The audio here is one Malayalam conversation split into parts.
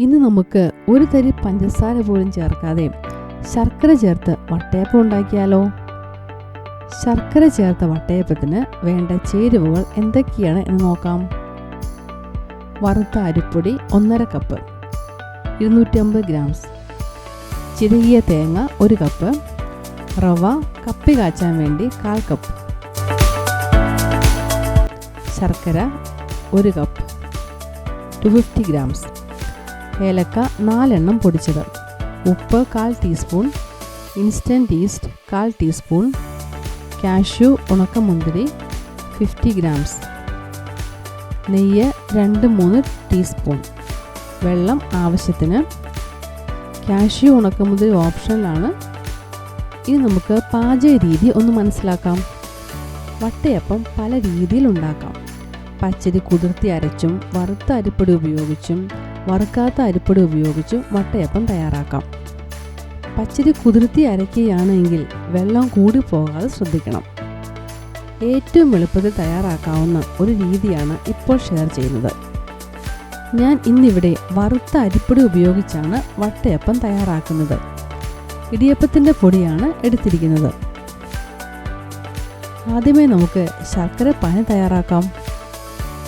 ഇന്ന് നമുക്ക് ഒരു തരി പഞ്ചസാര പോലും ചേർക്കാതെ ശർക്കര ചേർത്ത് വട്ടയപ്പം ഉണ്ടാക്കിയാലോ? ശർക്കര ചേർത്ത വട്ടയപ്പത്തിന് വേണ്ട ചേരുവകൾ എന്തൊക്കെയാണ് എന്ന് നോക്കാം. വറുത്ത അരിപ്പൊടി 1.5 കപ്പ്, 250 ഗ്രാംസ്, ചിരകിയ തേങ്ങ 1 കപ്പ്, റവ കപ്പി കാച്ചാൻ വേണ്ടി 1/4 കപ്പ്, ശർക്കര 1 കപ്പ് 250 ഗ്രാംസ്, ഏലക്ക 4 എണ്ണം പൊടിച്ചത്, ഉപ്പ് 1/4 teaspoon, instant east 1/4 teaspoon, cashew ഉണക്കമുന്തിരി 50 ഗ്രാംസ്, നെയ്യ് 2-3 ടീസ്പൂൺ, വെള്ളം ആവശ്യത്തിന്. കാഷ്യൂ ഉണക്കമുന്തിരി ഓപ്ഷണലാണ്. ഇനി നമുക്ക് പാചക രീതി ഒന്ന് മനസ്സിലാക്കാം. വട്ടയപ്പം പല രീതിയിൽ ഉണ്ടാക്കാം. പച്ചരി കുതിർത്തി അരച്ചും വറുത്ത അരിപ്പൊടി ഉപയോഗിച്ചും വറുക്കാത്ത അരിപ്പൊടി ഉപയോഗിച്ചും വട്ടയപ്പം തയ്യാറാക്കാം. പച്ചരി കുതിർത്തി അരയ്ക്കുകയാണെങ്കിൽ വെള്ളം കൂടി പോകാതെ ശ്രദ്ധിക്കണം. ഏറ്റവും എളുപ്പത്തിൽ തയ്യാറാക്കാവുന്ന ഒരു രീതിയാണ് ഇപ്പോൾ ഷെയർ ചെയ്യുന്നത്. ഞാൻ ഇന്നിവിടെ വറുത്ത അരിപ്പൊടി ഉപയോഗിച്ചാണ് വട്ടയപ്പം തയ്യാറാക്കുന്നത്. ഇടിയപ്പത്തിൻ്റെ പൊടിയാണ് എടുത്തിരിക്കുന്നത്. ആദ്യമേ നമുക്ക് ശർക്കര പാനി തയ്യാറാക്കാം.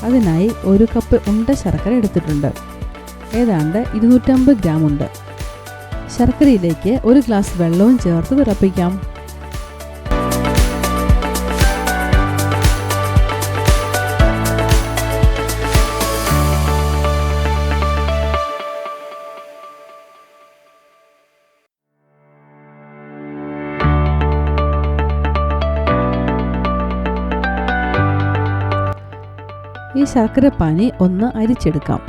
അതിനായി 1 കപ്പ് ഉണ്ട ശർക്കര എടുത്തിട്ടുണ്ട്. ഏതാണ്ട് 250 ഗ്രാം ഉണ്ട്. ശർക്കരയിലേക്ക് 1 ഗ്ലാസ് വെള്ളവും ചേർത്ത് തിളപ്പിക്കാം. ഈ ശർക്കരപ്പാനി ഒന്ന് അരിച്ചെടുക്കാം.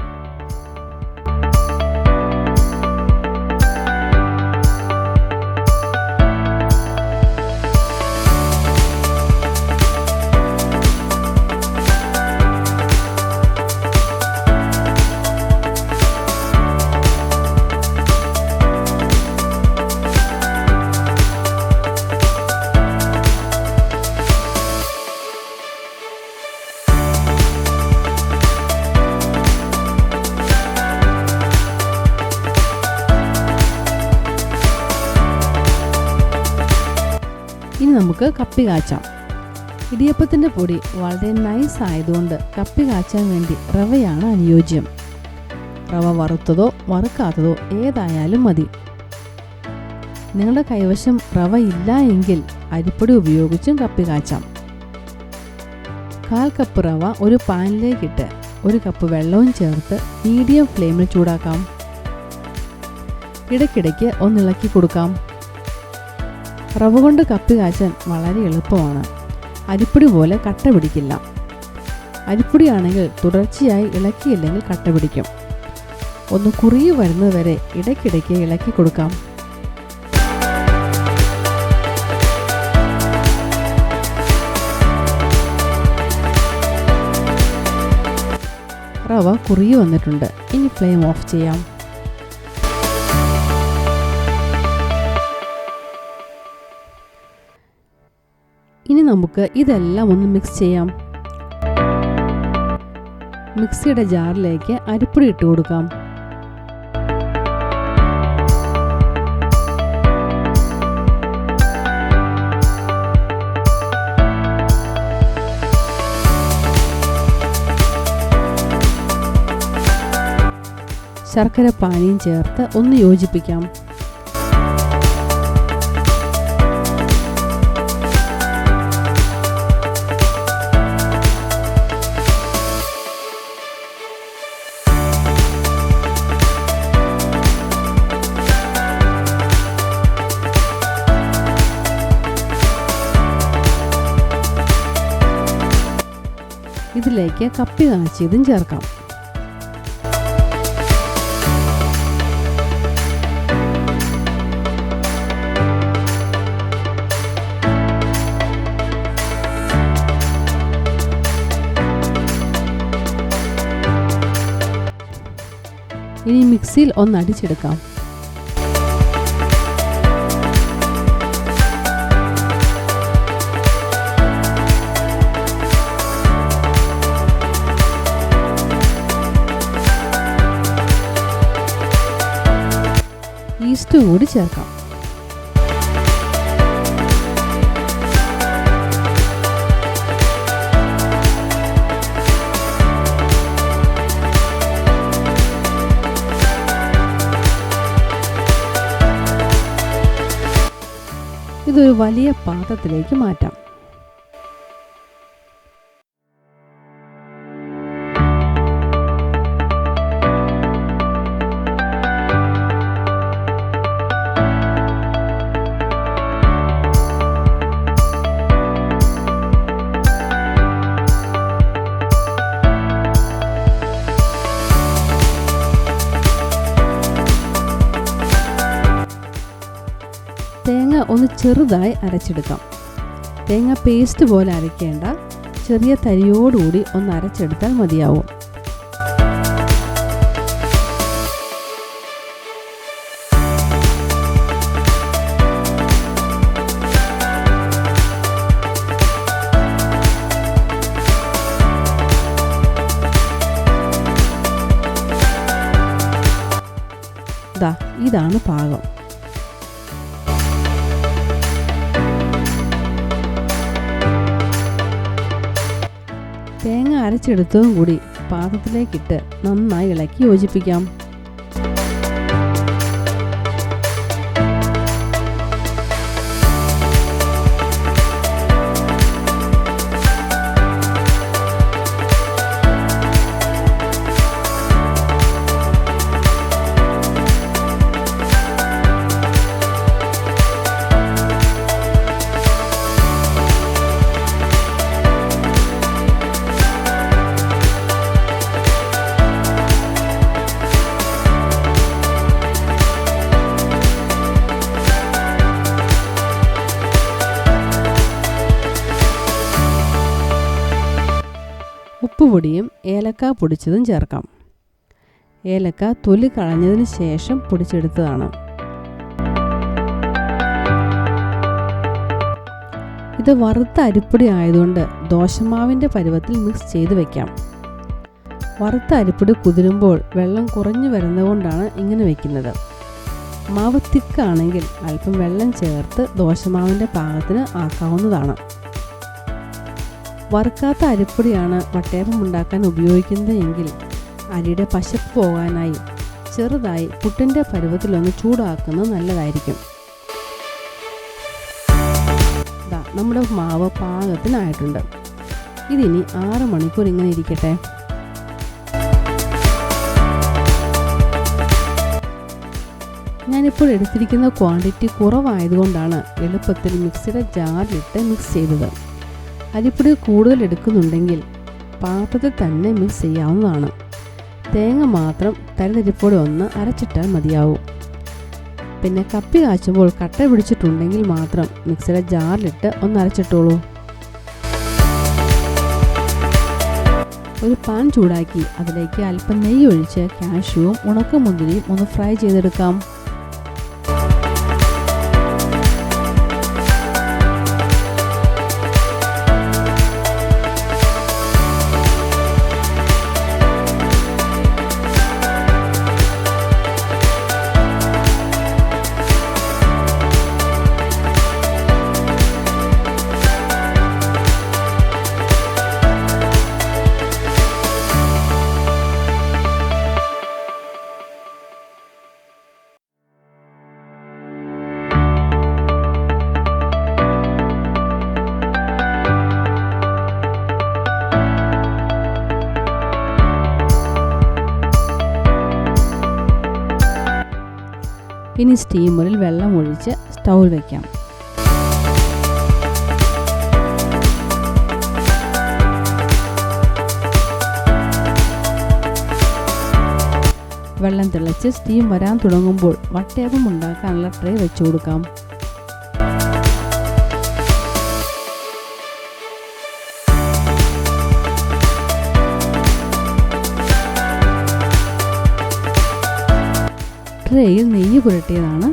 ഇനി നമുക്ക് കപ്പി കാച്ചാം. ഇടിയപ്പത്തിൻ്റെ പൊടി വളരെ നൈസ് ആയതുകൊണ്ട് കപ്പി കാച്ചാൻ വേണ്ടി റവയാണ് അനുയോജ്യം. റവ വറുത്തതോ വറുക്കാത്തതോ ഏതായാലും മതി. നിങ്ങളുടെ കൈവശം റവ ഇല്ല എങ്കിൽ അരിപ്പൊടി ഉപയോഗിച്ചും കപ്പി കാച്ചാം. 1/4 കപ്പ് റവ ഒരു പാനിലേക്കിട്ട് 1 കപ്പ് വെള്ളവും ചേർത്ത് മീഡിയം ഫ്ലെയിമിൽ ചൂടാക്കാം. ഇടയ്ക്കിടയ്ക്ക് ഒന്ന് ഇളക്കി കൊടുക്കാം. റവ കൊണ്ട് കപ്പി കാച്ചാൻ വളരെ എളുപ്പമാണ്. അരിപ്പൊടി പോലെ കട്ട പിടിക്കില്ല. അരിപ്പൊടിയാണെങ്കിൽ തുടർച്ചയായി ഇളക്കിയില്ലെങ്കിൽ കട്ട പിടിക്കും. ഒന്ന് കുറുകി വരുന്നതുവരെ ഇടയ്ക്കിടയ്ക്ക് ഇളക്കി കൊടുക്കാം. റവ കുറുകി വന്നിട്ടുണ്ട്. ഇനി ഫ്ലെയിം ഓഫ് ചെയ്യാം. ഇനി നമുക്ക് ഇതെല്ലാം ഒന്ന് മിക്സ് ചെയ്യാം. മിക്സിയുടെ ജാറിലേക്ക് അരിപ്പൊടി ഇട്ട് കൊടുക്കാം. ശർക്കര പാനിയും ചേർത്ത് ഒന്ന് യോജിപ്പിക്കാം. ഇതിലേക്ക് കപ്പി കാച്ചിയതും ചേർക്കാം. ഇനി മിക്സിയിൽ ഒന്ന് അടിച്ചെടുക്കാം. പേസ്റ്റ് കൂടി ചേർക്കാം. ഇതൊരു വലിയ പാത്രത്തിലേക്ക് മാറ്റാം. തേങ്ങ ഒന്ന് ചെറുതായി അരച്ചെടുക്കാം. തേങ്ങ പേസ്റ്റ് പോലെ അരയ്ക്കേണ്ട, ചെറിയ തരിയോടുകൂടി ഒന്ന് അരച്ചെടുത്താൽ മതിയാവും. ഇതാണ് പാകം. തേങ്ങ അരച്ചെടുത്തതും കൂടി പാത്രത്തിലേക്കിട്ട് നന്നായി ഇളക്കി യോജിപ്പിക്കാം. ഉപ്പുപൊടിയും ഏലക്ക പൊടിച്ചതും ചേർക്കാം. ഏലക്ക തൊലി കളഞ്ഞതിന് ശേഷം പൊടിച്ചെടുത്തതാണ്. ഇത് വറുത്ത അരിപ്പൊടി ആയതുകൊണ്ട് ദോശമാവിൻ്റെ പരുവത്തിൽ മിക്സ് ചെയ്ത് വയ്ക്കാം. വറുത്ത അരിപ്പൊടി കുതിരുമ്പോൾ വെള്ളം കുറഞ്ഞു വരുന്നതുകൊണ്ടാണ് ഇങ്ങനെ വയ്ക്കുന്നത്. മാവ് തിക്കാണെങ്കിൽ അല്പം വെള്ളം ചേർത്ത് ദോശമാവിൻ്റെ പാകത്തിന് ആക്കാവുന്നതാണ്. വറുക്കാത്ത അരിപ്പൊടിയാണ് വട്ടയപ്പം ഉണ്ടാക്കാൻ ഉപയോഗിക്കുന്നത് എങ്കിൽ അരിയുടെ പശപ്പ് പോകാനായി ചെറുതായി പുട്ടിൻ്റെ പരുവത്തിലൊന്ന് ചൂടാക്കുന്നത് നല്ലതായിരിക്കും. നമ്മുടെ മാവ് പാകത്തിനായിട്ടുണ്ട്. ഇതിനി 6 മണിക്കൂർ ഇങ്ങനെ ഇരിക്കട്ടെ. ഞാനിപ്പോൾ എടുത്തിരിക്കുന്ന ക്വാണ്ടിറ്റി കുറവായതുകൊണ്ടാണ് എളുപ്പത്തിൽ മിക്സിയുടെ ജാറിലിട്ട് മിക്സ് ചെയ്തത്. അരിപ്പൊടി കൂടുതൽ എടുക്കുന്നുണ്ടെങ്കിൽ പാത്രത്തിൽ തന്നെ മിക്സ് ചെയ്യാവുന്നതാണ്. തേങ്ങ മാത്രം തരിതരിപ്പോടെ ഒന്ന് അരച്ചിട്ടാൽ മതിയാവും. പിന്നെ കപ്പി കാച്ചുമ്പോൾ കട്ട പിടിച്ചിട്ടുണ്ടെങ്കിൽ മാത്രം മിക്സിയുടെ ജാറിലിട്ട് ഒന്ന് അരച്ചിട്ടോളൂ. ഒരു പാൻ ചൂടാക്കി അതിലേക്ക് അല്പം നെയ്യ് ഒഴിച്ച് കാഷ്യൂവും ഉണക്കമുന്തിരിയും ഒന്ന് ഫ്രൈ ചെയ്തെടുക്കാം. ഇനി സ്റ്റീമറിൽ വെള്ളം ഒഴിച്ച് സ്റ്റൗവിൽ വയ്ക്കാം. വെള്ളം തിളച്ച് സ്റ്റീം വരാൻ തുടങ്ങുമ്പോൾ വട്ടയപ്പം ഉണ്ടാക്കാനുള്ള ട്രേ വെച്ചു കൊടുക്കാം. ട്രേയിൽ നെയ്യ് പുരട്ടിയതാണ്.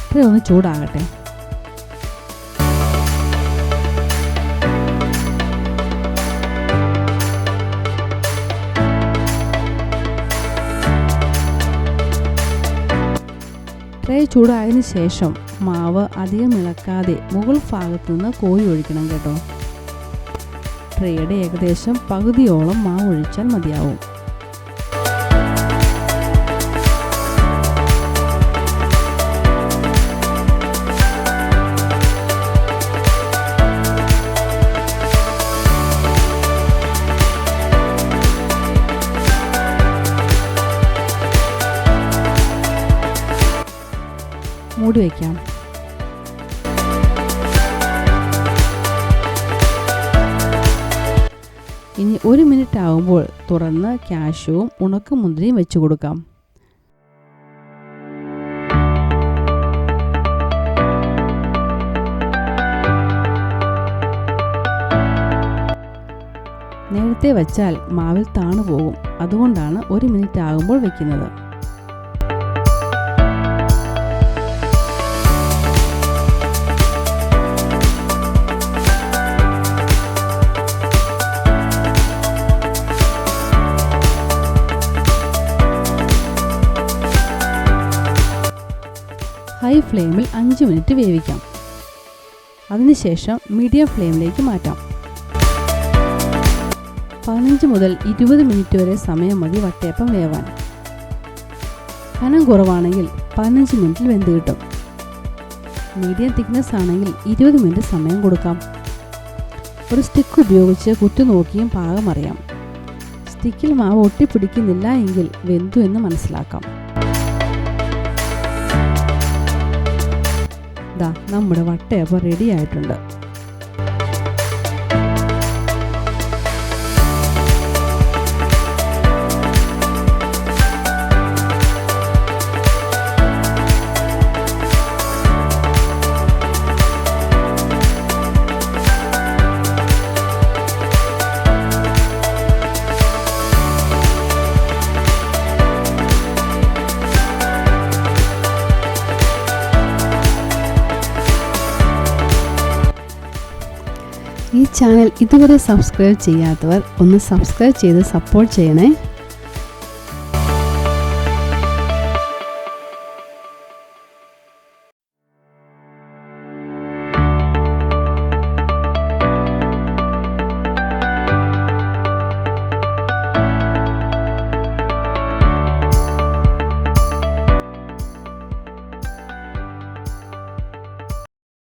ട്രേ ഒന്ന് ചൂടാകട്ടെ. ട്രേ ചൂടായതിനു ശേഷം മാവ് അധികം ഇളക്കാതെ മുകൾ ഭാഗത്തു നിന്ന് കോരി ഒഴിക്കണം കേട്ടോ. ട്രേയുടെ ഏകദേശം പകുതിയോളം മാവ് ഒഴിച്ചാൽ മതിയാവും. മൂടി വയ്ക്കാം. ഇനി 1 മിനിറ്റ് ആകുമ്പോൾ തുറന്ന് കാഷ്യൂവും ഉണക്കമുന്തിരിയും വെച്ച് കൊടുക്കാം. നേരത്തെ വച്ചാൽ മാവിൽ താണു പോകും. അതുകൊണ്ടാണ് 1 മിനിറ്റ് ആകുമ്പോൾ വയ്ക്കുന്നത്. ഹൈ ഫ്ലെയിമിൽ 5 മിനിറ്റ് വേവിക്കാം. അതിനുശേഷം മീഡിയം ഫ്ലെയിമിലേക്ക് മാറ്റാം. 15 മുതൽ 20 മിനിറ്റ് വരെ സമയം മതി വട്ടയപ്പം വേവാൻ. കനം കുറവാണെങ്കിൽ 15 മിനിറ്റിൽ വെന്ത് കിട്ടും. മീഡിയം തിക്നെസ് ആണെങ്കിൽ 20 മിനിറ്റ് സമയം കൊടുക്കാം. ഒരു സ്റ്റിക്ക് ഉപയോഗിച്ച് കുത്തി നോക്കിയും പാകം അറിയാം. സ്റ്റിക്കിൽ മാവ് ഒട്ടിപ്പിടിക്കുന്നില്ല എങ്കിൽ വെന്തു എന്ന് മനസ്സിലാക്കാം. നമ്മുടെ വട്ടയപ്പം റെഡി ആയിട്ടുണ്ട്. ഈ ചാനൽ ഇതുവരെ സബ്സ്ക്രൈബ് ചെയ്യാത്തവർ ഒന്ന് സബ്സ്ക്രൈബ് ചെയ്ത് സപ്പോർട്ട് ചെയ്യണേ.